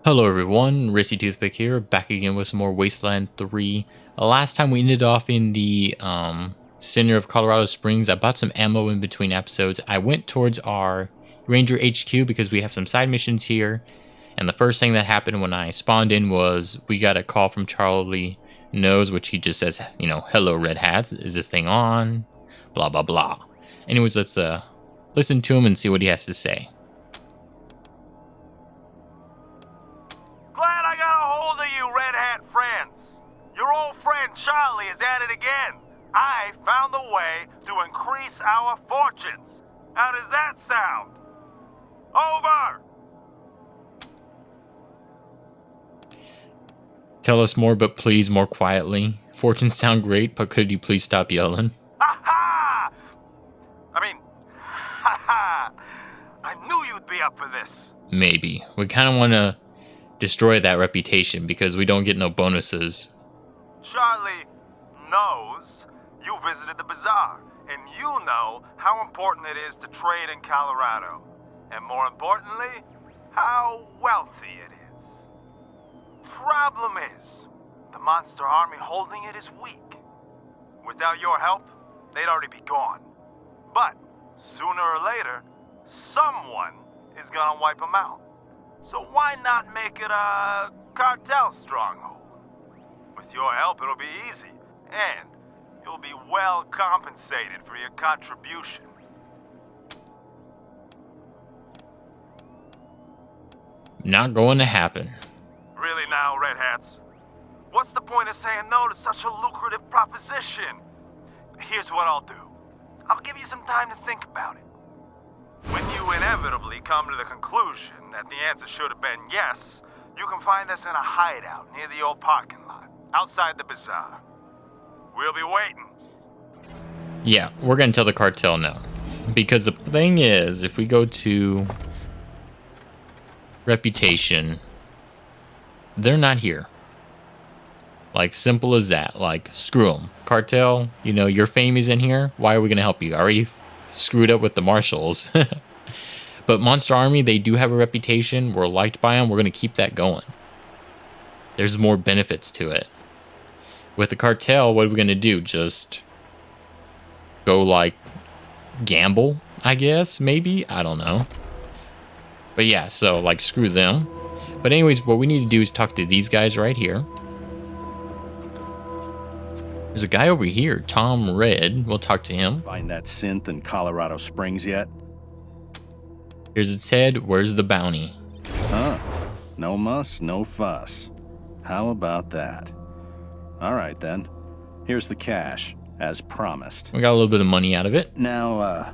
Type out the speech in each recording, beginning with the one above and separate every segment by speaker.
Speaker 1: Hello everyone, Risky Toothpick here, back again with some more Wasteland 3. Last time we ended off in the center of Colorado Springs. I bought some ammo in between episodes. I went towards our Ranger HQ because we have some side missions here. And the first thing that happened when I spawned in was we got a call from Charlie Knows, which he just says, you know, hello Red Hats, is this thing on? Blah blah blah. Anyways, let's listen to him and see what he has to say.
Speaker 2: Glad I got a hold of you, Red Hat friends. Your old friend Charlie is at it again. I found a way to increase our fortunes. How does that sound? Over!
Speaker 1: Tell us more, but please more quietly. Fortunes sound great, but could you please stop yelling?
Speaker 2: Ha ha! Ha ha! I knew you'd be up for this.
Speaker 1: Maybe. We kind of want to destroy that reputation because we don't get no bonuses.
Speaker 2: Charlie knows you visited the bazaar, and you know how important it is to trade in Colorado. And more importantly, how wealthy it is. Problem is, the monster army holding it is weak. Without your help, they'd already be gone. But sooner or later, someone is gonna wipe them out. So why not make it a cartel stronghold? With your help, it'll be easy, and you'll be well compensated for your contribution.
Speaker 1: Not going to happen.
Speaker 2: Really now, Red Hats? What's the point of saying no to such a lucrative proposition? Here's what I'll do. I'll give you some time to think about it. When you inevitably come to the conclusion that the answer should have been yes, you can find us in a hideout near the old parking lot, outside the bazaar. We'll be waiting.
Speaker 1: Yeah, we're going to tell the cartel no. Because the thing is, if we go to reputation, they're not here. Like, simple as that. Like, screw them. Cartel, you know, your fame is in here. Why are we going to help you? I already screwed up with the marshals. But Monster Army, they do have a reputation. We're liked by them. We're going to keep that going. There's more benefits to it. With the cartel, what are we going to do? Just go, like, gamble, I guess? Maybe? I don't know. But yeah, so, like, screw them. But anyways, what we need to do is talk to these guys right here. There's a guy over here, Tom Red. We'll talk to him.
Speaker 3: Find that synth in Colorado Springs yet?
Speaker 1: Here's its head. Where's the bounty?
Speaker 3: Huh. No muss, no fuss. How about that? All right, then. Here's the cash, as promised.
Speaker 1: We got a little bit of money out of it.
Speaker 3: Now,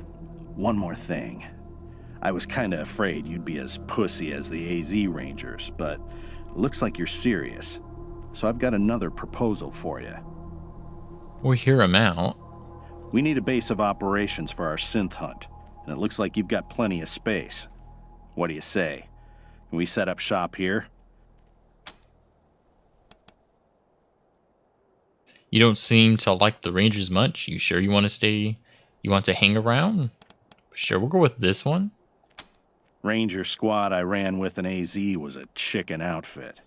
Speaker 3: one more thing. I was kinda afraid you'd be as pussy as the AZ Rangers, but looks like you're serious. So I've got another proposal for you.
Speaker 1: We'll hear him out.
Speaker 3: We need a base of operations for our synth hunt, and it looks like you've got plenty of space. What do you say? Can we set up shop here?
Speaker 1: You don't seem to like the Rangers much. You sure you want to stay? You want to hang around? Sure, we'll go with this one.
Speaker 3: Ranger squad I ran with in AZ was a chicken outfit.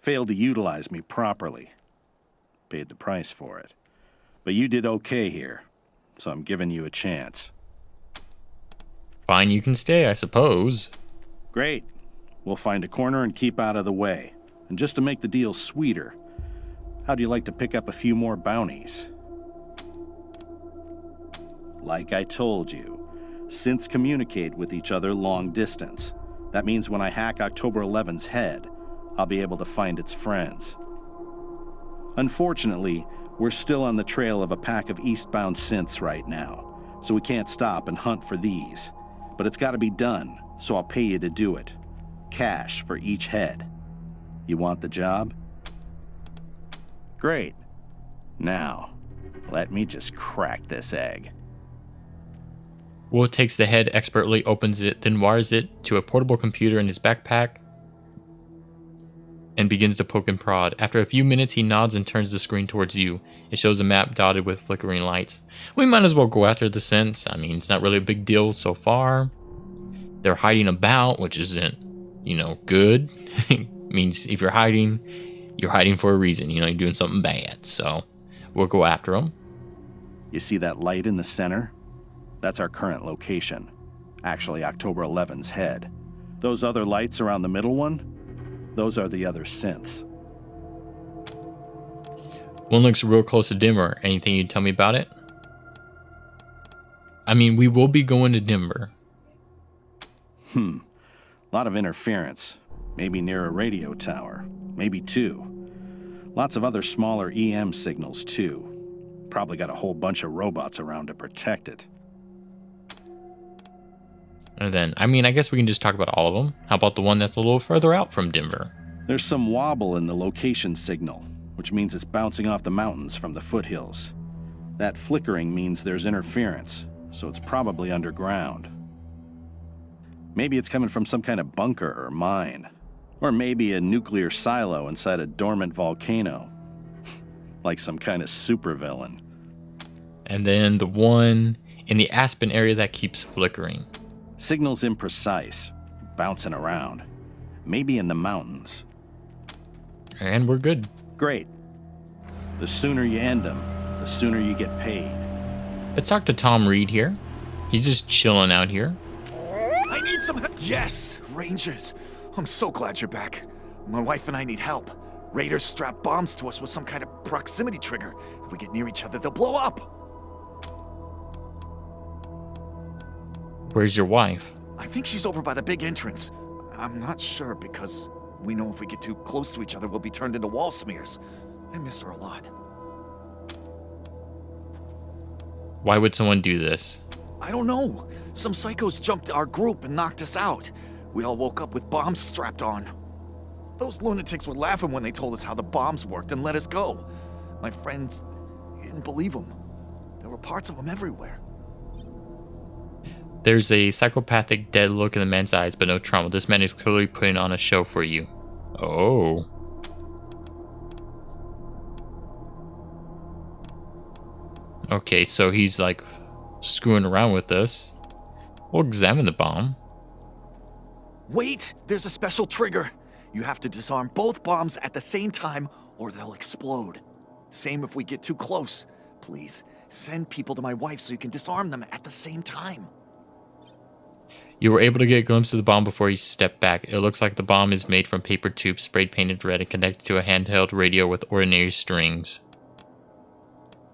Speaker 3: Failed to utilize me properly. Paid the price for it. But you did okay here, so I'm giving you a chance.
Speaker 1: Fine, you can stay, I suppose.
Speaker 3: Great. We'll find a corner and keep out of the way. And just to make the deal sweeter, how'd you like to pick up a few more bounties? Like I told you, synths communicate with each other long distance. That means when I hack October 11's head, I'll be able to find its friends. Unfortunately, we're still on the trail of a pack of eastbound synths right now, so we can't stop and hunt for these. But it's got to be done, so I'll pay you to do it. Cash for each head. You want the job? Great. Now, let me just crack this egg.
Speaker 1: Will takes the head, expertly opens it, then wires it to a portable computer in his backpack and begins to poke and prod. After a few minutes, he nods and turns the screen towards you. It shows a map dotted with flickering lights. We might as well go after the synths. I mean, it's not really a big deal so far. They're hiding about, which isn't you know, good. Means if you're hiding for a reason. You know, you're doing something bad. So we'll go after them.
Speaker 3: You see that light in the center? That's our current location. Actually, October 11's head. Those other lights around the middle one, those are the other synths.
Speaker 1: One looks real close to Denver. Anything you'd tell me about it? I mean, we will be going to Denver.
Speaker 3: A lot of interference. Maybe near a radio tower. Maybe two. Lots of other smaller EM signals, too. Probably got a whole bunch of robots around to protect it.
Speaker 1: And then, I mean, I guess we can just talk about all of them. How about the one that's a little further out from Denver?
Speaker 3: There's some wobble in the location signal, which means it's bouncing off the mountains from the foothills. That flickering means there's interference, so it's probably underground. Maybe it's coming from some kind of bunker or mine. Or maybe a nuclear silo inside a dormant volcano. Like some kind of supervillain.
Speaker 1: And then the one in the Aspen area that keeps flickering.
Speaker 3: Signal's imprecise, bouncing around. Maybe in the mountains.
Speaker 1: And we're good.
Speaker 3: Great. The sooner you end them, the sooner you get paid.
Speaker 1: Let's talk to Tom Reed here. He's just chilling out here.
Speaker 4: I need some help. Yes, Rangers. I'm so glad you're back. My wife and I need help. Raiders strap bombs to us with some kind of proximity trigger. If we get near each other, they'll blow up.
Speaker 1: Where's your wife?
Speaker 4: I think she's over by the big entrance. I'm not sure because we know if we get too close to each other, we'll be turned into wall smears. I miss her a lot.
Speaker 1: Why would someone do this?
Speaker 4: I don't know. Some psychos jumped our group and knocked us out. We all woke up with bombs strapped on. Those lunatics were laughing when they told us how the bombs worked and let us go. My friends didn't believe them. There were parts of them everywhere.
Speaker 1: There's a psychopathic dead look in the man's eyes, but no trauma. This man is clearly putting on a show for you. Oh. Okay, so he's like screwing around with us. We'll examine the bomb.
Speaker 4: Wait! There's a special trigger. You have to disarm both bombs at the same time or they'll explode. Same if we get too close. Please, send people to my wife so you can disarm them at the same time.
Speaker 1: You were able to get a glimpse of the bomb before you stepped back. It looks like the bomb is made from paper tubes, sprayed painted red, and connected to a handheld radio with ordinary strings.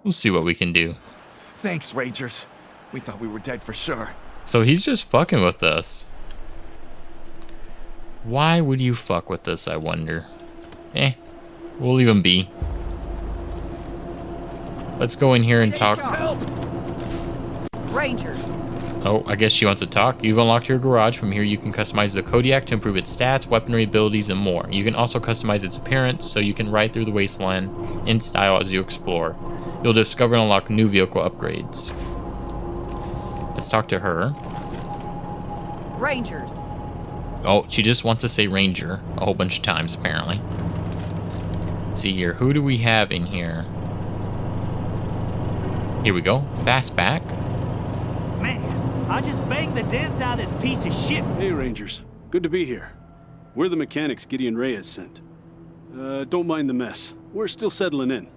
Speaker 1: We'll see what we can do.
Speaker 4: Thanks, Rangers. We thought we were dead for sure.
Speaker 1: So he's just fucking with us. Why would you fuck with us, I wonder? We'll leave him be. Let's go in here and talk.
Speaker 4: Help!
Speaker 5: Rangers.
Speaker 1: Oh, I guess she wants to talk. You've unlocked your garage. From here, you can customize the Kodiak to improve its stats, weaponry abilities, and more. You can also customize its appearance, so you can ride through the wasteland in style as you explore. You'll discover and unlock new vehicle upgrades. Let's talk to her.
Speaker 5: Rangers.
Speaker 1: Oh, she just wants to say Ranger a whole bunch of times, apparently. Let's see here. Who do we have in here? Here we go. Fastback.
Speaker 6: Man, I just banged the dents out of this piece of shit.
Speaker 7: Hey, Rangers. Good to be here. We're the mechanics Gideon Reyes sent. Don't mind the mess. We're still settling in.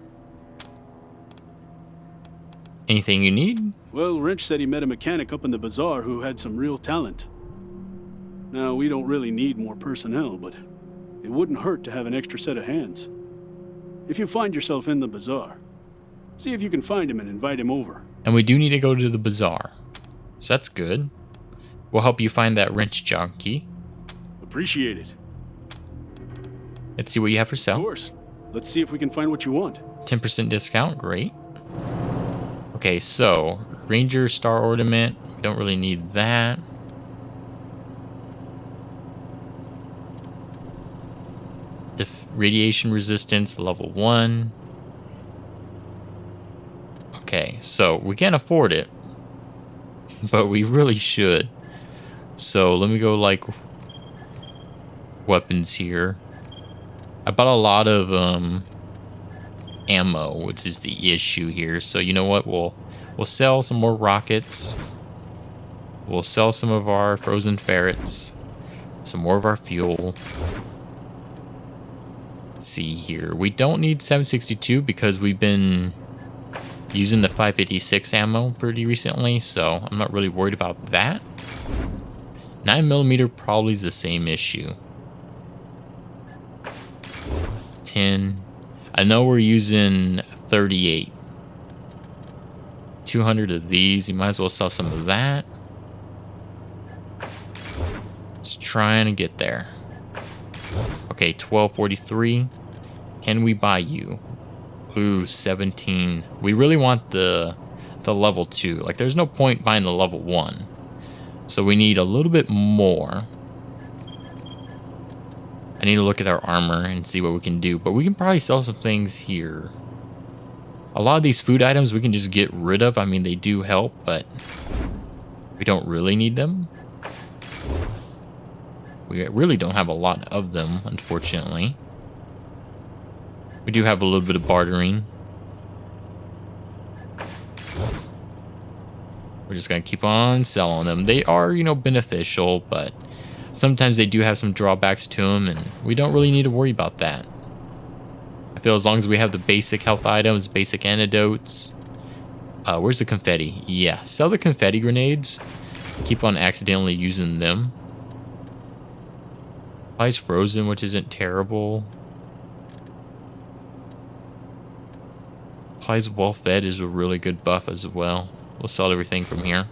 Speaker 1: Anything you need?
Speaker 7: Well, Wrench said he met a mechanic up in the bazaar who had some real talent. Now, we don't really need more personnel, but it wouldn't hurt to have an extra set of hands. If you find yourself in the bazaar, see if you can find him and invite him over.
Speaker 1: And we do need to go to the bazaar. So that's good. We'll help you find that wrench junkie.
Speaker 7: Appreciate it.
Speaker 1: Let's see what you have for
Speaker 7: Of
Speaker 1: sale.
Speaker 7: course. Let's see if we can find what you want.
Speaker 1: 10% discount, great. Okay, so Ranger Star Ornament. We don't really need that. Radiation resistance, level 1. Okay, so we can't afford it, but we really should. So let me go like weapons here. I bought a lot of ammo, which is the issue here. So you know what? We'll sell some more rockets. We'll sell some of our frozen ferrets. Some more of our fuel. Let's see here. We don't need 762 because we've been using the 556 ammo pretty recently, so I'm not really worried about that. 9mm probably is the same issue. 10. I know we're using 38. 200 of these. You might as well sell some of that. Just trying to get there. Okay, 1243. Can we buy you? Ooh, 17. We really want the level 2. Like, there's no point buying the level 1. So we need a little bit more. I need to look at our armor and see what we can do. But we can probably sell some things here. A lot of these food items we can just get rid of. I mean, they do help, but we don't really need them. We really don't have a lot of them, unfortunately. We do have a little bit of bartering. We're just going to keep on selling them. They are, you know, beneficial, but sometimes they do have some drawbacks to them, and we don't really need to worry about that. I feel as long as we have the basic health items, basic antidotes. Where's the confetti? Yeah, sell the confetti grenades. Keep on accidentally using them. Supplies frozen, which isn't terrible. Supplies well fed is a really good buff as well. We'll sell everything from here.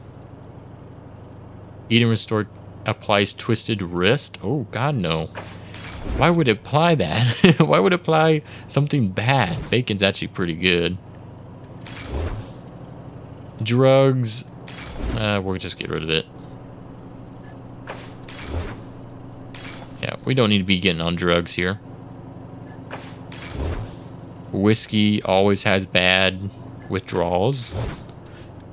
Speaker 1: Eat and restore applies twisted wrist. Oh god, no. Why would it apply that? Why would it apply something bad? Bacon's actually pretty good. Drugs. We'll just get rid of it. Yeah, we don't need to be getting on drugs here. Whiskey always has bad withdrawals.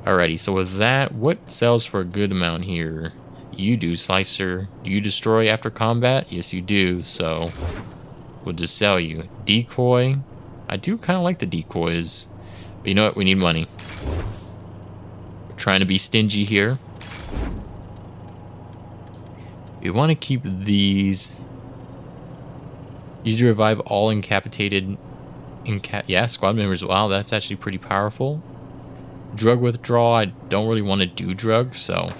Speaker 1: Alrighty, so with that, what sells for a good amount here? You do, Slicer. Do you destroy after combat? Yes, you do, so we'll just sell you. Decoy. I do kind of like the decoys. But you know what? We need money. We're trying to be stingy here. We want to keep these. Easy to revive all incapacitated. Yeah, squad members. Wow, that's actually pretty powerful. Drug withdrawal. I don't really want to do drugs, so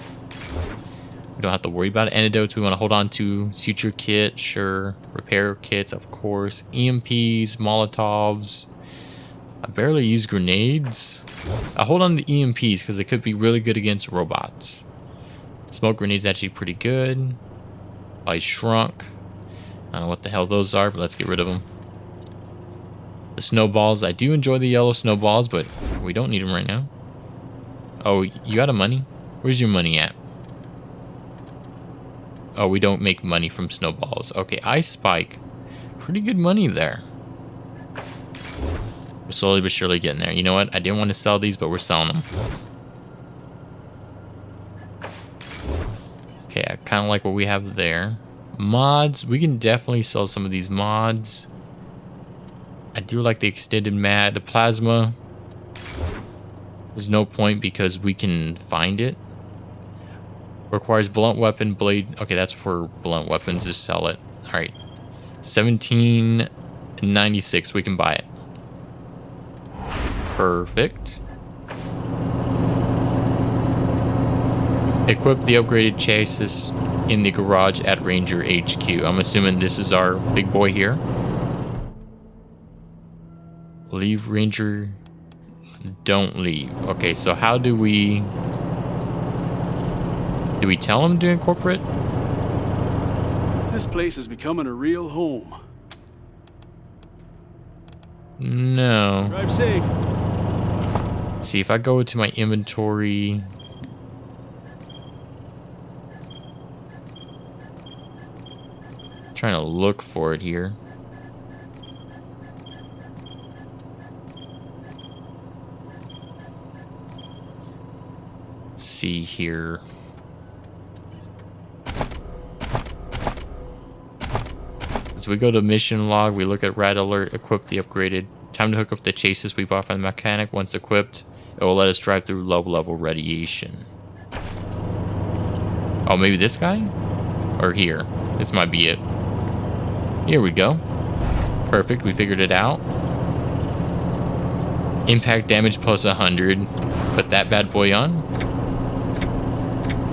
Speaker 1: we don't have to worry about it. Antidotes we want to hold on to. Suture kit, sure. Repair kits, of course. EMPs, Molotovs. I barely use grenades. I hold on to EMPs because they could be really good against robots. Smoke grenades actually pretty good. Probably shrunk. I don't know what the hell those are, but let's get rid of them. The snowballs. I do enjoy the yellow snowballs, but we don't need them right now. Oh, you out of money? Where's your money at? Oh, we don't make money from snowballs. Okay, Ice Spike. Pretty good money there. We're slowly but surely getting there. You know what? I didn't want to sell these, but we're selling them. Okay, I kind of like what we have there. Mods. We can definitely sell some of these mods. I do like the extended mat. The plasma. There's no point because we can find it. Requires blunt weapon, blade. Okay, that's for blunt weapons. Just sell it. Alright. 1796. We can buy it. Perfect. Equip the upgraded chassis in the garage at Ranger HQ. I'm assuming this is our big boy here. Leave Ranger. Don't leave. Okay, so how do we... Do we tell him to incorporate?
Speaker 7: This place is becoming a real home.
Speaker 1: No.
Speaker 7: Drive safe.
Speaker 1: Let's see, if I go to my inventory... Trying to look for it here. See here. So we go to mission log, we look at rad alert, equip the upgraded. Time to hook up the chassis we bought from the mechanic. Once equipped, it will let us drive through low level radiation. Oh, maybe this guy? Or here? This might be it. Here we go. Perfect, we figured it out. Impact damage plus 100. Put that bad boy on.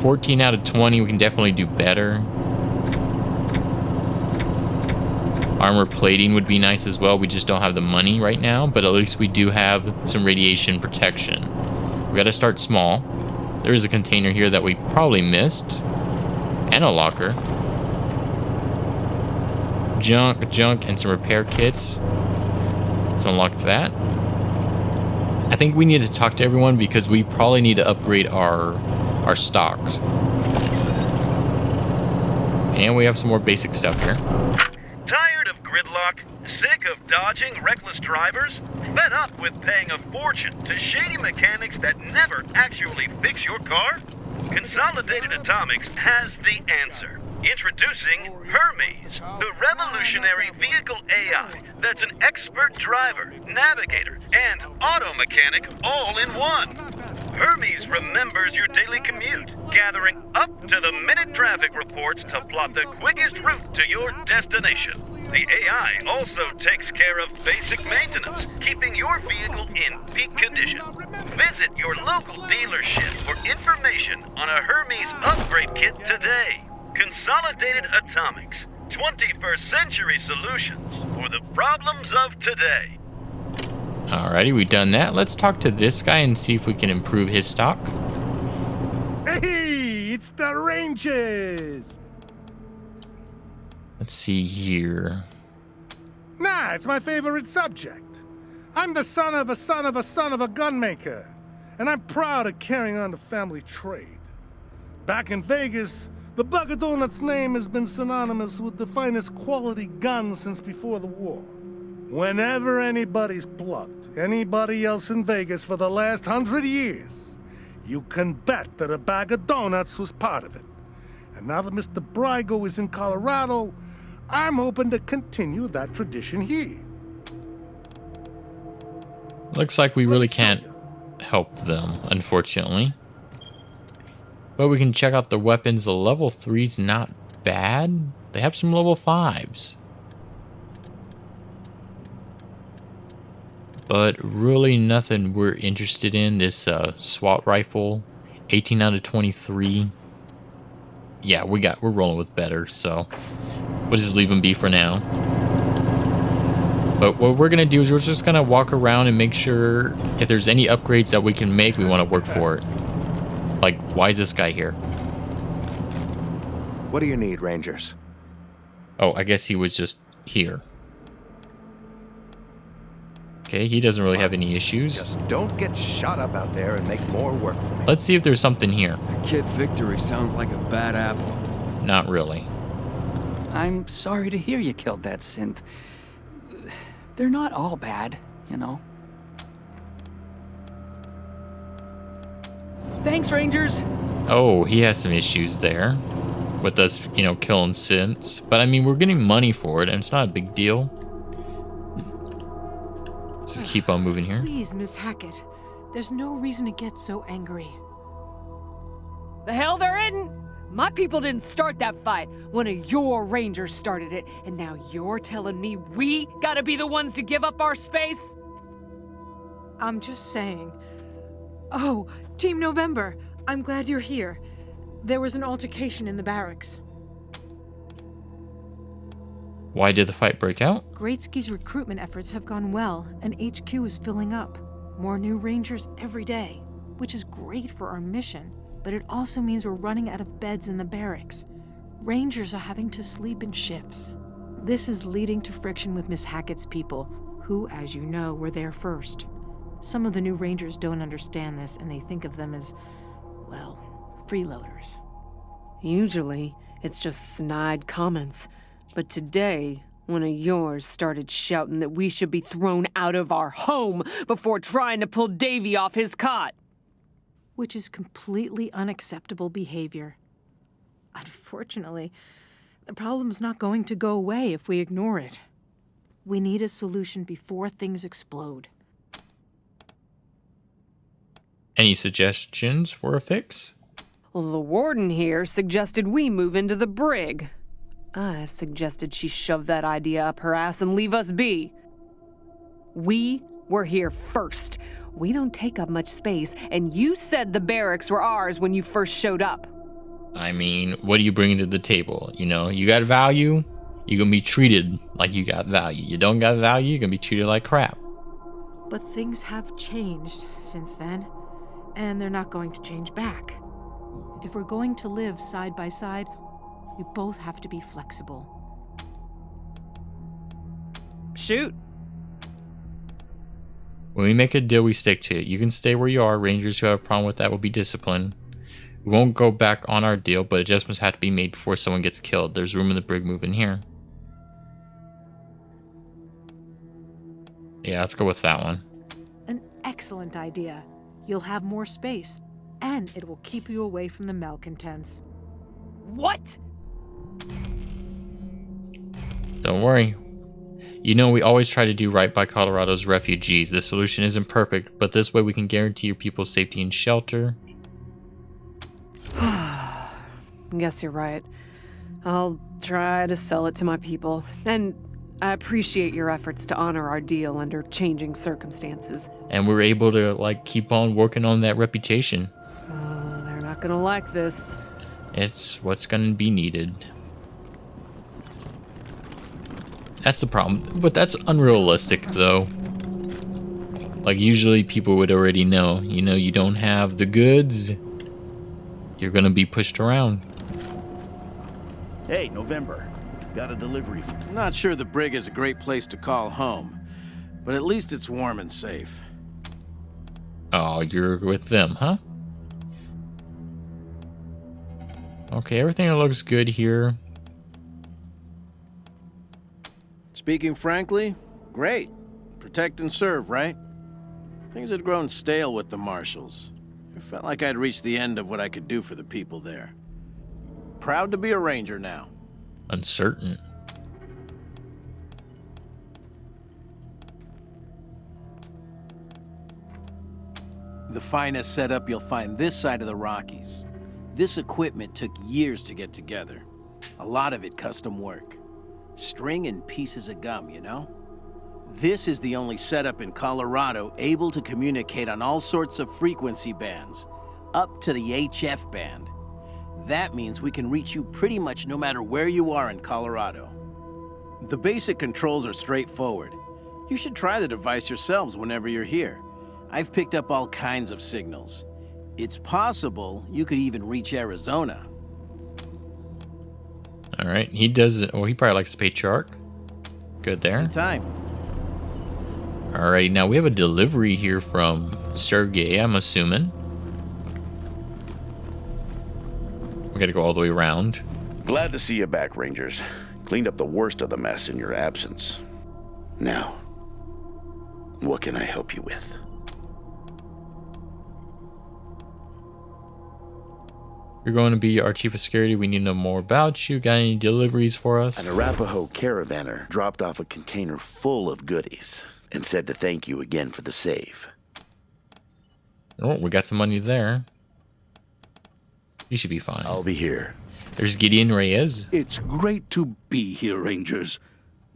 Speaker 1: 14 out of 20, we can definitely do better. Armor plating would be nice as well. We just don't have the money right now, but at least we do have some radiation protection. We gotta start small. There is a container here that we probably missed. And a locker. Junk, and some repair kits. Let's unlock that. I think we need to talk to everyone because we probably need to upgrade our stocks. And we have some more basic stuff here.
Speaker 8: Tired of gridlock? Sick of dodging reckless drivers? Fed up with paying a fortune to shady mechanics that never actually fix your car? Consolidated Atomics has the answer. Introducing Hermes, the revolutionary vehicle AI that's an expert driver, navigator, and auto mechanic all in one. Hermes remembers your daily commute, gathering up-to-the-minute traffic reports to plot the quickest route to your destination. The AI also takes care of basic maintenance, keeping your vehicle in peak condition. Visit your local dealership for information on a Hermes upgrade kit today. Consolidated Atomics, 21st century solutions for the problems of today.
Speaker 1: Alrighty, we've done that. Let's talk to this guy and see if we can improve his stock.
Speaker 9: Hey, it's the Rangers!
Speaker 1: Let's see here.
Speaker 9: Nah, it's my favorite subject. I'm the son of a son of a son of a gunmaker, and I'm proud of carrying on the family trade. Back in Vegas, the Bug of Donuts name has been synonymous with the finest quality guns since before the war. Whenever anybody's plugged anybody else in Vegas for the last 100 years, you can bet that a bag of donuts was part of it. And now that Mr. Brygo is in Colorado, I'm hoping to continue that tradition here.
Speaker 1: Looks like we really can't help them, unfortunately. But we can check out the weapons. The level 3's not bad. They have some level 5s. But really nothing we're interested in. This SWAT rifle, 18 out of 23. Yeah, we're rolling with better, so we'll just leave them be for now. But what we're gonna do is we're just gonna walk around and make sure if there's any upgrades that we can make, we want to work for it. Like, why is this guy here?
Speaker 10: What do you need, Rangers?
Speaker 1: Oh, I guess he was just here. Okay, he doesn't really have any issues.
Speaker 10: Just don't get shot up out there and make more work for me.
Speaker 1: Let's see if there's something here.
Speaker 11: Kid Victory sounds like a bad apple.
Speaker 1: Not really.
Speaker 11: I'm sorry to hear you killed that synth. They're not all bad, you know. Thanks, Rangers!
Speaker 1: Oh, he has some issues there. With us, you know, killing synths. But I mean, we're getting money for it, and it's not a big deal. Let's just keep on moving here.
Speaker 12: Please, Miss Hackett. There's no reason to get so angry.
Speaker 5: The hell there isn't! My people didn't start that fight. One of your Rangers started it, and now you're telling me we gotta be the ones to give up our space?
Speaker 12: I'm just saying. Oh, Team November, I'm glad you're here. There was an altercation in the barracks.
Speaker 1: Why did the fight break out?
Speaker 12: Greatski's recruitment efforts have gone well, and HQ is filling up. More new Rangers every day, which is great for our mission, but it also means we're running out of beds in the barracks. Rangers are having to sleep in shifts. This is leading to friction with Miss Hackett's people, who, as you know, were there first. Some of the new Rangers don't understand this, and they think of them as, well, freeloaders.
Speaker 5: Usually, it's just snide comments. But today, one of yours started shouting that we should be thrown out of our home before trying to pull Davy off his cot.
Speaker 12: Which is completely unacceptable behavior. Unfortunately, the problem's not going to go away if we ignore it. We need a solution before things explode.
Speaker 1: Any suggestions for a fix?
Speaker 5: Well, the warden here suggested we move into the brig. I suggested she shove that idea up her ass and leave us be. We were here first. We don't take up much space, and you said the barracks were ours when you first showed up.
Speaker 1: I mean, what are you bringing to the table? You know, you got value, you're gonna be treated like you got value. You don't got value, you're gonna be treated like crap.
Speaker 12: But things have changed since then, and they're not going to change back. If we're going to live side by side, we both have to be flexible.
Speaker 5: Shoot.
Speaker 1: When we make a deal, we stick to it. You can stay where you are. Rangers who have a problem with that will be disciplined. We won't go back on our deal, but adjustments have to be made before someone gets killed. There's room in the brig moving here. Yeah, let's go with that one.
Speaker 12: An excellent idea. You'll have more space, and it will keep you away from the malcontents.
Speaker 5: What?
Speaker 1: Don't worry. You know, we always try to do right by Colorado's refugees. The solution isn't perfect, but this way we can guarantee your people's safety and shelter.
Speaker 5: Guess you're right. I'll try to sell it to my people. And I appreciate your efforts to honor our deal under changing circumstances.
Speaker 1: And we're able to, like, keep on working on that reputation.
Speaker 5: They're not gonna like this.
Speaker 1: It's what's gonna be needed. That's the problem, but that's unrealistic though. Like usually people would already know, you know, you don't have the goods, you're gonna be pushed around.
Speaker 3: Hey, November. Got a delivery.
Speaker 13: Not sure the brig is a great place to call home, but at least it's warm and safe.
Speaker 1: Oh, you're with them, huh? Okay, everything looks good here.
Speaker 13: Speaking frankly, great. Protect and serve, right? Things had grown stale with the Marshals. It felt like I'd reached the end of what I could do for the people there. Proud to be a Ranger now.
Speaker 1: Uncertain.
Speaker 13: The finest setup you'll find this side of the Rockies. This equipment took years to get together. A lot of it custom work. String and pieces of gum, you know? This is the only setup in Colorado able to communicate on all sorts of frequency bands, up to the HF band. That means we can reach you pretty much no matter where you are in Colorado. The basic controls are straightforward. You should try the device yourselves whenever you're here. I've picked up all kinds of signals. It's possible you could even reach Arizona.
Speaker 1: All right, he does. Well, he probably likes the Patriarch. Good there.
Speaker 13: Time.
Speaker 1: All right, now we have a delivery here from Sergey, I'm assuming. We gotta go all the way around.
Speaker 14: Glad to see you back, Rangers. Cleaned up the worst of the mess in your absence. Now, what can I help you with?
Speaker 1: You're going to be our chief of security. We need to know more about you. Got any deliveries for us?
Speaker 14: An Arapaho caravaner dropped off a container full of goodies and said to thank you again for the save.
Speaker 1: Oh, we got some money there. You should be fine.
Speaker 14: I'll be here.
Speaker 1: There's Gideon Reyes.
Speaker 15: It's great to be here, Rangers.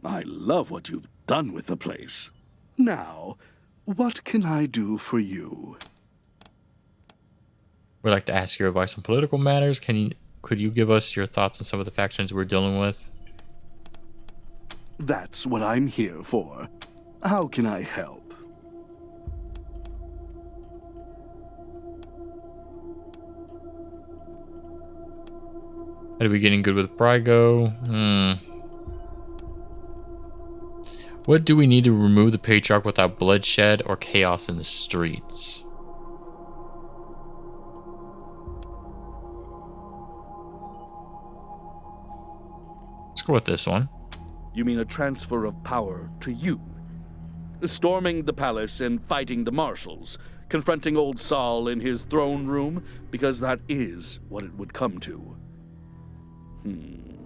Speaker 15: I love what you've done with the place. Now, what can I do for you?
Speaker 1: We'd like to ask your advice on political matters. Could you give us your thoughts on some of the factions we're dealing with?
Speaker 15: That's what I'm here for. How can I help?
Speaker 1: Are we getting good with Brygo? What do we need to remove the Patriarch without bloodshed or chaos in the streets? Let's go with this one.
Speaker 15: You mean a transfer of power to you? Storming the palace and fighting the Marshals, confronting old Saul in his throne room, because that is what it would come to.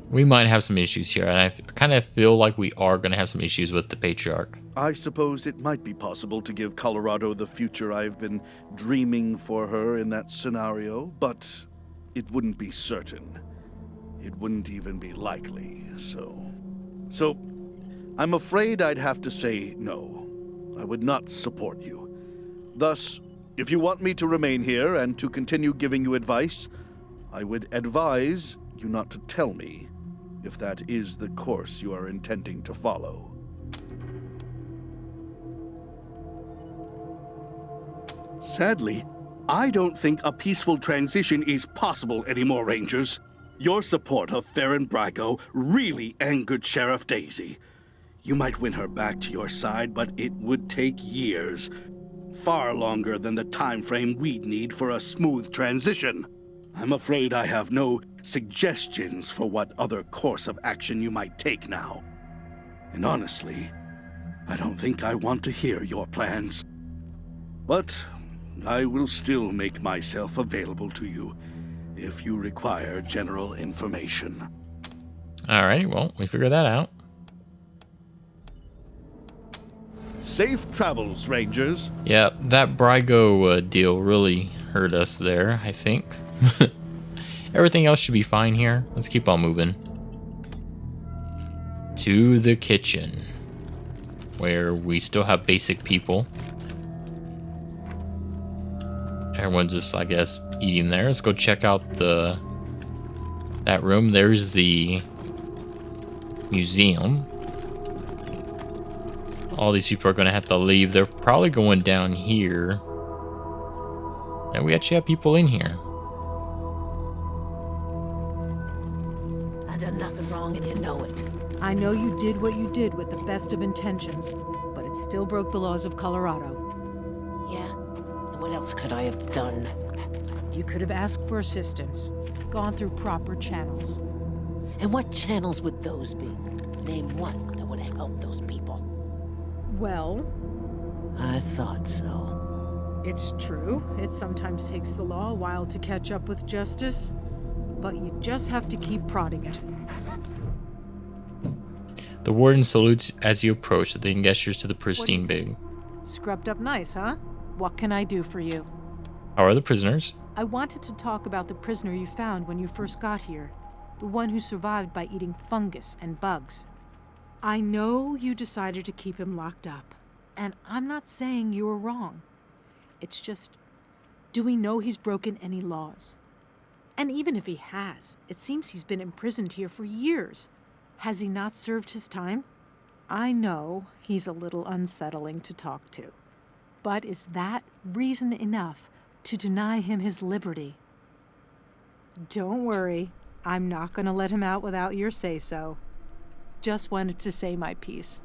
Speaker 1: We might have some issues here, and I kind of feel like we are going to have some issues with the Patriarch.
Speaker 15: I suppose it might be possible to give Colorado the future I've been dreaming for her in that scenario, but it wouldn't be certain. it wouldn't even be likely, so I'm afraid I'd have to say no. I would not support you. Thus, if you want me to remain here and to continue giving you advice, I would advise you not to tell me if that is the course you are intending to follow. Sadly, I don't think a peaceful transition is possible anymore, Rangers. Your support of Farron Brago really angered Sheriff Daisy. You might win her back to your side, but it would take years. Far longer than the time frame we'd need for a smooth transition. I'm afraid I have no suggestions for what other course of action you might take now. And honestly, I don't think I want to hear your plans. But I will still make myself available to you if you require general information.
Speaker 1: Alright, well, we figured that out.
Speaker 15: Safe travels, Rangers.
Speaker 1: Yeah, that Brago deal really hurt us there, I think. Everything else should be fine here. Let's keep on moving. To the kitchen, where we still have basic people. Everyone's just, I guess, eating there. Let's go check out that room. There's the museum. All these people are going to have to leave. They're probably going down here. And we actually have people in here.
Speaker 16: I done nothing wrong and you know it.
Speaker 12: I know you did what you did with the best of intentions, but it still broke the laws of Colorado.
Speaker 16: Yeah? And what else could I have done?
Speaker 12: You could have asked for assistance, gone through proper channels.
Speaker 16: And what channels would those be? Name one that would have helped those people.
Speaker 12: Well,
Speaker 16: I thought so.
Speaker 12: It's true. It sometimes takes the law a while to catch up with justice, but you just have to keep prodding it.
Speaker 1: The warden salutes as you approach, then gestures to the pristine big.
Speaker 12: Scrubbed up nice, huh? What can I do for you?
Speaker 1: How are the prisoners?
Speaker 12: I wanted to talk about the prisoner you found when you first got here. The one who survived by eating fungus and bugs. I know you decided to keep him locked up, and I'm not saying you were wrong. It's just, do we know he's broken any laws? And even if he has, it seems he's been imprisoned here for years. Has he not served his time? I know he's a little unsettling to talk to, but is that reason enough to deny him his liberty? Don't worry, I'm not going to let him out without your say-so. Just wanted to say my piece.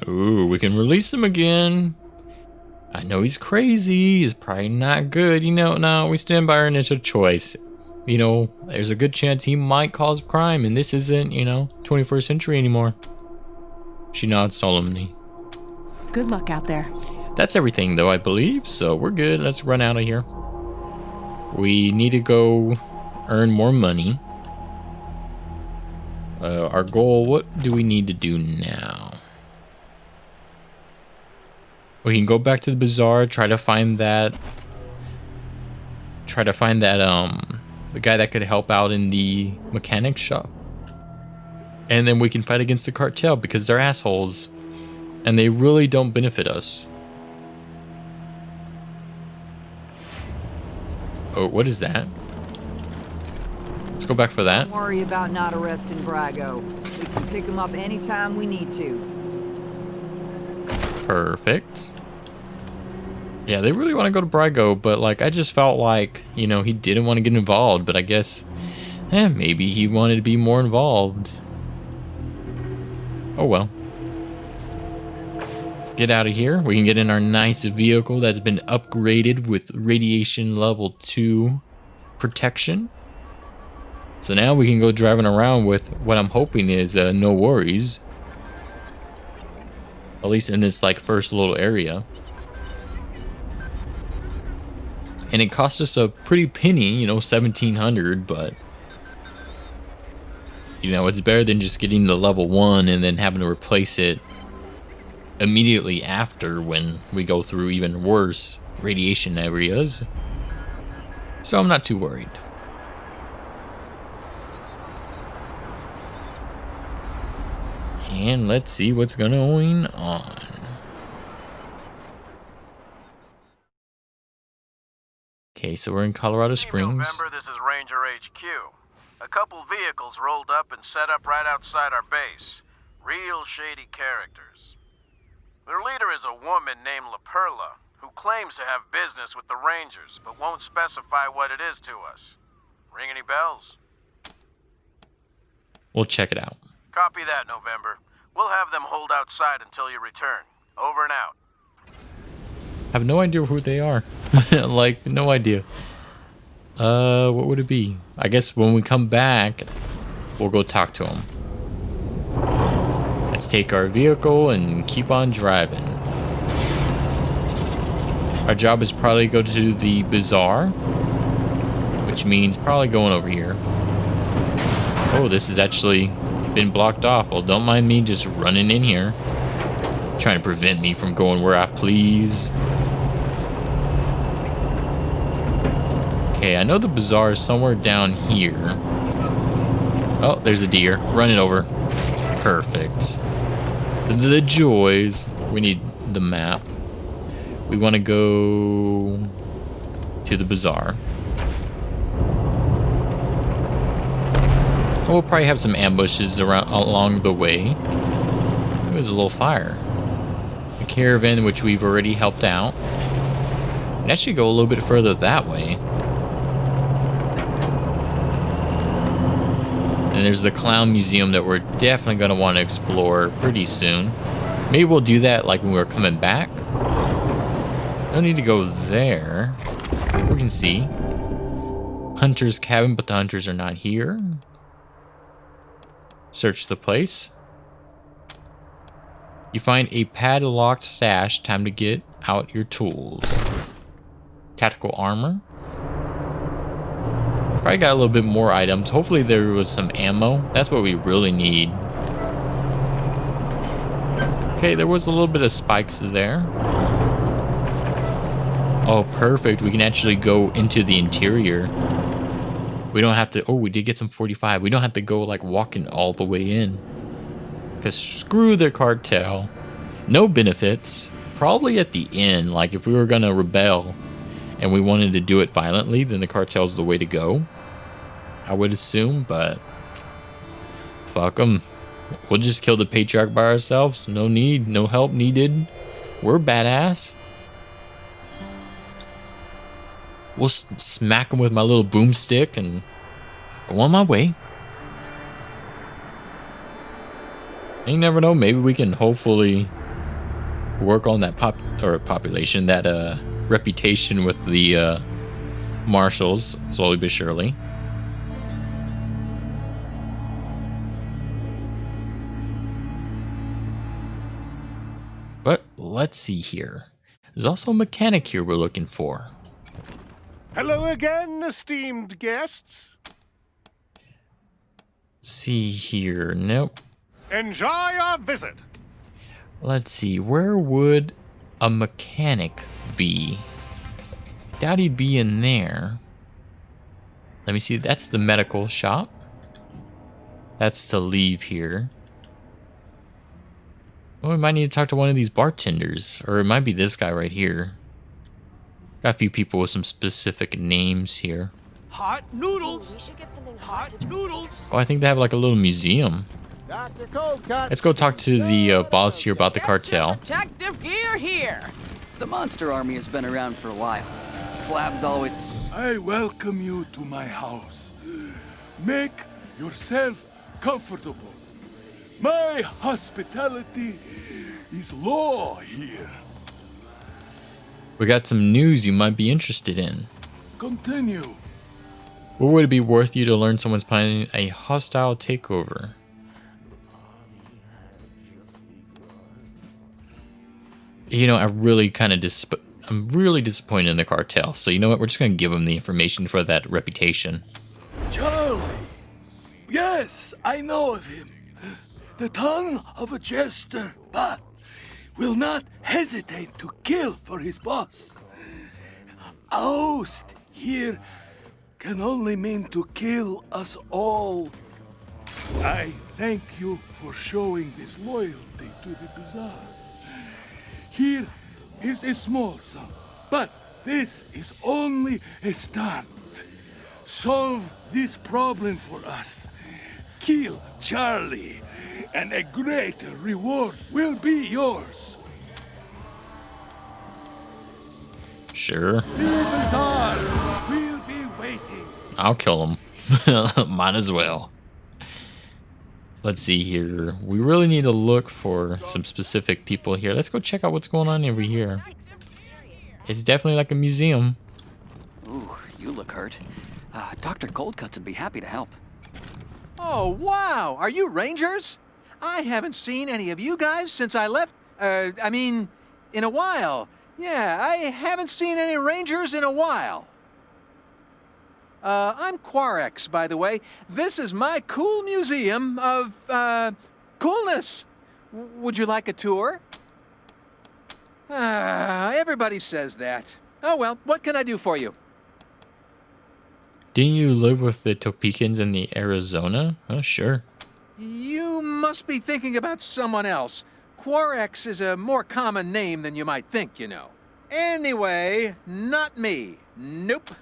Speaker 1: Ooh, we can release him again. I know he's crazy. He's probably not good. You know, no, we stand by our initial choice. You know, there's a good chance he might cause crime, and this isn't, 21st century anymore. She nods solemnly.
Speaker 12: Good luck out there.
Speaker 1: That's everything, though, I believe, so we're good. Let's run out of here. We need to go earn more money. Our goal, what do we need to do now? We can go back to the bazaar, try to find that, the guy that could help out in the mechanic shop. And then we can fight against the cartel because they're assholes and they really don't benefit us. Oh, what is that? Let's go back for that.
Speaker 17: Don't worry about not arresting Brago. We can pick him up anytime we need to.
Speaker 1: Perfect. Yeah, they really want to go to Brago, but I just felt like, he didn't want to get involved, but I guess, maybe he wanted to be more involved. Oh well. Let's get out of here. We can get in our nice vehicle that's been upgraded with radiation level 2 protection. So now we can go driving around with what I'm hoping is no worries. At least in this first little area. And it cost us a pretty penny, $1,700, but it's better than just getting the level 1 and then having to replace it immediately after when we go through even worse radiation areas. So I'm not too worried. And let's see what's going on. Okay, so we're in Colorado Springs.
Speaker 2: November, this is Ranger HQ. A couple vehicles rolled up and set up right outside our base. Real shady characters. Their leader is a woman named La Perla, who claims to have business with the Rangers, but won't specify what it is to us. Ring any bells?
Speaker 1: We'll check it out.
Speaker 2: Copy that, November. We'll have them hold outside until you return. Over and out.
Speaker 1: I have no idea who they are. Like, no idea. What would it be? I guess when we come back, we'll go talk to them. Let's take our vehicle and keep on driving. Our job is probably go to the bazaar, which means probably going over here. Oh, this has actually been blocked off. Well, don't mind me just running in here, trying to prevent me from going where I please. Okay, I know the bazaar is somewhere down here. Oh, there's a deer. Run it over. Perfect. The joys. We need the map. We want to go to the bazaar. We'll probably have some ambushes around along the way. There's a little fire. A caravan which we've already helped out. And that should go a little bit further that way. And there's the clown museum that we're definitely going to want to explore pretty soon. Maybe we'll do that like when we're coming back. No need to go there. We can see Hunter's cabin, but the hunters are not here. Search the place. You find a padlocked stash. Time to get out your tools. Tactical armor. Probably got a little bit more items. Hopefully there was some ammo. That's what we really need. Okay, there was a little bit of spikes there. Oh, perfect. We can actually go into the interior. We don't have to... Oh, we did get some 45. We don't have to go, like, walking all the way in. Because screw the cartel. No benefits. Probably at the end, like, if we were going to rebel and we wanted to do it violently, then the cartel's the way to go. I would assume, but... Fuck them. We'll just kill the patriarch by ourselves. No need. No help needed. We're badass. We'll smack him with my little boomstick and go on my way. You never know. Maybe we can hopefully work on that population, that reputation with the marshals, slowly but surely. But let's see here. There's also a mechanic here we're looking for.
Speaker 9: Hello again, esteemed guests.
Speaker 1: Let's see here. Nope.
Speaker 9: Enjoy your visit.
Speaker 1: Let's see. Where would a mechanic be? Doubt he'd be in there. Let me see. That's the medical shop. That's to leave here. Oh, we might need to talk to one of these bartenders. Or it might be this guy right here. Got a few people with some specific names here.
Speaker 6: Hot noodles. We should get something hot noodles.
Speaker 1: Oh, I think they have like a little museum. Let's go talk to the boss here about the cartel.
Speaker 17: Protective gear here. The monster army has been around for a while. Flab's always...
Speaker 18: I welcome you to my house. Make yourself comfortable. My hospitality is law here.
Speaker 1: We got some news you might be interested in.
Speaker 18: Continue.
Speaker 1: What would it be worth you to learn someone's planning a hostile takeover? You know, I'm really disappointed in the cartel. So you know what? We're just gonna give them the information for that reputation.
Speaker 18: Charlie. Yes, I know of him. The tongue of a jester, but will not hesitate to kill for his boss. Oust here can only mean to kill us all. I thank you for showing this loyalty to the bazaar. Here is a small sum, but this is only a start. Solve this problem for us. Kill Charlie, and a greater reward will be yours.
Speaker 1: Sure.
Speaker 18: The bazaar will be waiting.
Speaker 1: I'll kill him. Might as well. Let's see here. We really need to look for some specific people here. Let's go check out what's going on over here. It's definitely like a museum.
Speaker 11: Ooh, you look hurt. Dr. Coldcuts would be happy to help.
Speaker 19: Oh, wow! Are you Rangers? I haven't seen any of you guys since I left. In a while. Yeah, I haven't seen any Rangers in a while. I'm Quarex, by the way. This is my cool museum of, coolness. Would you like a tour? Everybody says that. Oh well, what can I do for you?
Speaker 1: Didn't you live with the Topekans in the Arizona? Oh, sure.
Speaker 19: You must be thinking about someone else. Quarex is a more common name than you might think, you know. Anyway, not me. Nope.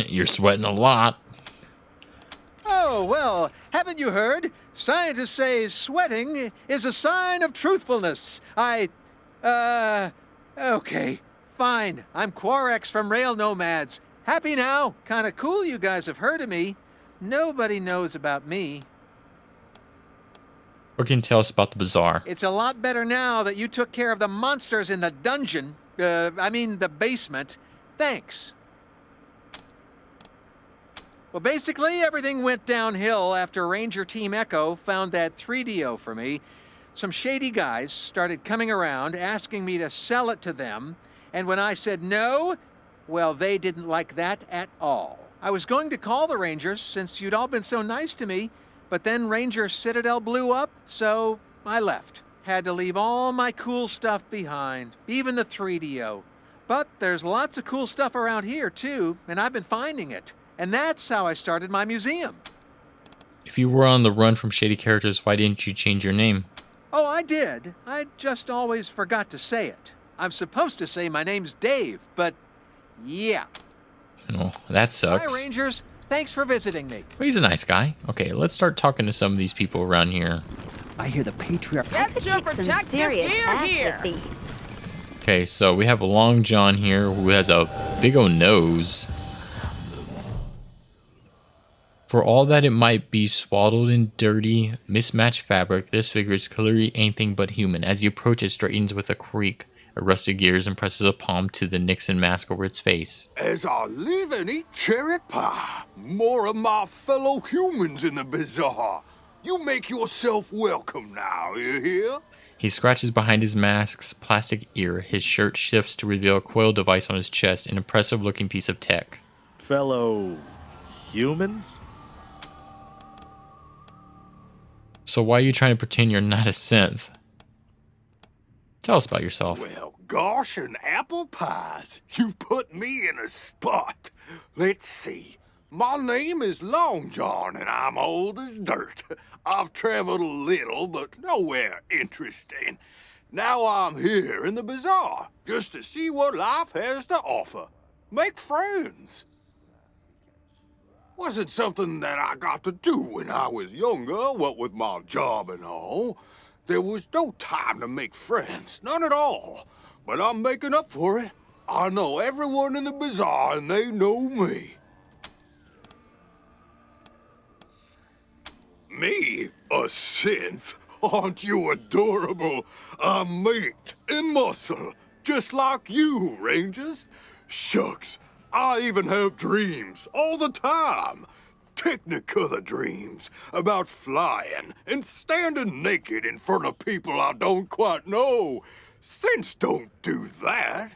Speaker 1: You're sweating a lot.
Speaker 19: Oh, well, haven't you heard? Scientists say sweating is a sign of truthfulness. Okay, fine. I'm Quarex from Rail Nomads. Happy now? Kinda cool you guys have heard of me. Nobody knows about me.
Speaker 1: What can you tell us about the bazaar?
Speaker 19: It's a lot better now that you took care of the monsters in the dungeon. The basement. Thanks. Well, basically, everything went downhill after Ranger Team Echo found that 3DO for me. Some shady guys started coming around asking me to sell it to them, and when I said no, well, they didn't like that at all. I was going to call the Rangers since you'd all been so nice to me, but then Ranger Citadel blew up, so I left. Had to leave all my cool stuff behind, even the 3DO. But there's lots of cool stuff around here, too, and I've been finding it. And that's how I started my museum.
Speaker 1: If you were on the run from shady characters, why didn't you change your name?
Speaker 19: Oh, I did. I just always forgot to say it. I'm supposed to say my name's Dave, but yeah.
Speaker 1: Oh, that sucks.
Speaker 19: Hi, Rangers. Thanks for visiting me.
Speaker 1: Well, he's a nice guy. Okay, let's start talking to some of these people around here.
Speaker 11: I hear the patriarch.
Speaker 20: Get your protective gear here.
Speaker 1: Okay, so we have a Long John here who has a big old nose. For all that it might be swaddled in dirty, mismatched fabric, this figure is clearly anything but human. As you approach, it straightens with a creak. It rusted gears and presses a palm to the Nixon mask over its face.
Speaker 21: As I live and eat cherry pie, more of my fellow humans in the bazaar. You make yourself welcome now, you hear?
Speaker 1: He scratches behind his mask's plastic ear. His shirt shifts to reveal a coil device on his chest, an impressive-looking piece of tech.
Speaker 22: Fellow humans?
Speaker 1: So why are you trying to pretend you're not a synth? Tell us about yourself.
Speaker 21: Well, gosh, and apple pies. You put me in a spot. Let's see. My name is Long John, and I'm old as dirt. I've traveled a little, but nowhere interesting. Now I'm here in the bazaar, just to see what life has to offer. Make friends. Wasn't something that I got to do when I was younger, what with my job and all. There was no time to make friends, none at all. But I'm making up for it. I know everyone in the bazaar, and they know me. Me? A synth? Aren't you adorable? I'm meat and muscle, just like you, Rangers. Shucks, I even have dreams all the time. Technicolor dreams about flying and standing naked in front of people I don't quite know. Synths don't do that.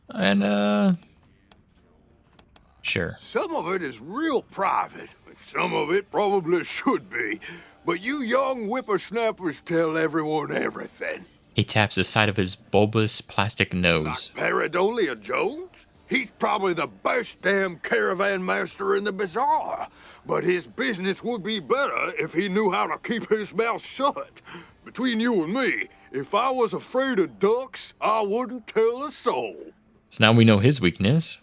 Speaker 1: And, sure.
Speaker 21: Some of it is real private, and some of it probably should be. But you young whippersnappers tell everyone everything.
Speaker 1: He taps the side of his bulbous plastic nose.
Speaker 21: Like Paradolia Jones? He's probably the best damn caravan master in the bazaar, but his business would be better if he knew how to keep his mouth shut. Between you and me, if I was afraid of ducks, I wouldn't tell a soul.
Speaker 1: So now we know his weakness.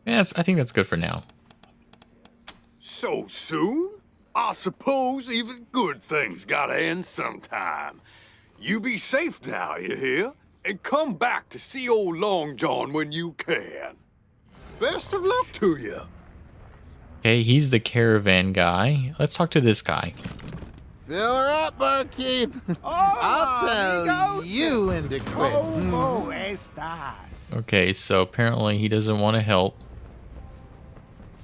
Speaker 1: Yes, I think that's good for now.
Speaker 21: So soon? I suppose even good things gotta end sometime. You be safe now, you hear? And come back to see old Long John when you can. Best of luck to you.
Speaker 1: Okay, he's the caravan guy. Let's talk to this guy.
Speaker 4: Fill her up, barkeep. I'll tell you when to quit.
Speaker 6: ¿Cómo estás?
Speaker 1: Okay, so apparently he doesn't want to help.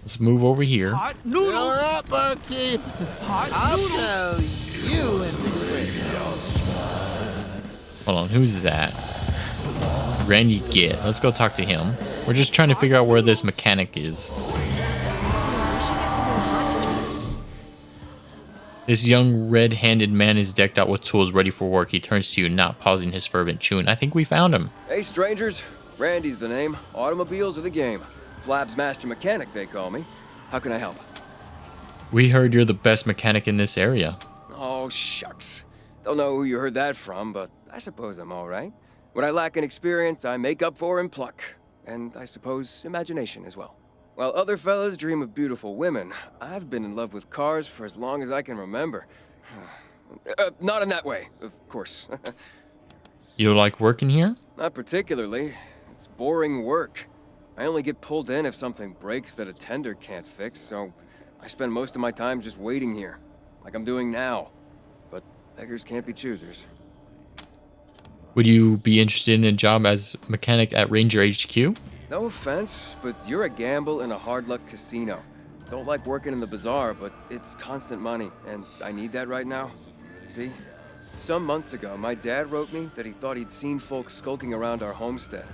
Speaker 1: Let's move over here.
Speaker 6: Hot
Speaker 4: Fill
Speaker 6: noodles.
Speaker 4: her up, barkeep.
Speaker 6: Hot
Speaker 4: I'll
Speaker 6: noodles.
Speaker 4: tell you when to quit.
Speaker 1: Hold on, who's that? Randy Gitt. Let's go talk to him. We're just trying to figure out where this mechanic is. This young red-handed man is decked out with tools ready for work. He turns to you, not pausing his fervent tune. I think we found him.
Speaker 7: Hey, strangers. Randy's the name. Automobiles are the game. Flab's master mechanic, they call me. How can I help?
Speaker 1: We heard you're the best mechanic in this area.
Speaker 7: Oh, shucks. Don't know who you heard that from, but I suppose I'm all right. What I lack in experience, I make up for in pluck. And I suppose imagination as well. While other fellas dream of beautiful women, I've been in love with cars for as long as I can remember. Not in that way, of course.
Speaker 1: You like working here?
Speaker 7: Not particularly. It's boring work. I only get pulled in if something breaks that a tender can't fix, so I spend most of my time just waiting here, like I'm doing now. But beggars can't be choosers.
Speaker 1: Would you be interested in a job as mechanic at Ranger HQ?
Speaker 7: No offense, but you're a gamble in a hard-luck casino. Don't like working in the bazaar, but it's constant money, and I need that right now. See? Some months ago, my dad wrote me that he thought he'd seen folks skulking around our homestead.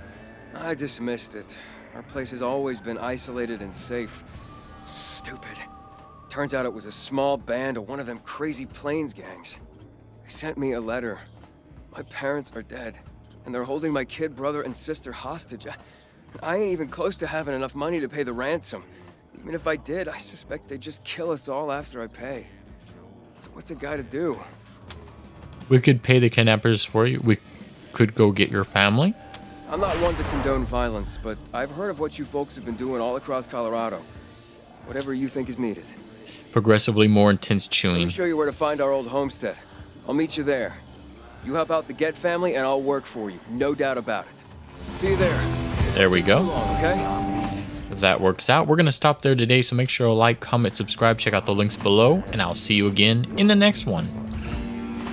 Speaker 7: I dismissed it. Our place has always been isolated and safe. Stupid. Turns out it was a small band of one of them crazy plains gangs. They sent me a letter. My parents are dead, and they're holding my kid brother and sister hostage. I ain't even close to having enough money to pay the ransom. Even if I did, I suspect they'd just kill us all after I pay. So what's a guy to do?
Speaker 1: We could pay the kidnappers for you. We could go get your family.
Speaker 7: I'm not one to condone violence, but I've heard of what you folks have been doing all across Colorado. Whatever you think is needed.
Speaker 1: Progressively more intense
Speaker 7: Let
Speaker 1: chewing.
Speaker 7: me show you where to find our old homestead. I'll meet you there. You help out the Get family, and I'll work for you. No doubt about it. See you there.
Speaker 1: There we go.
Speaker 7: Okay?
Speaker 1: If that works out, we're going to stop there today, so make sure to like, comment, subscribe, check out the links below, and I'll see you again in the next one.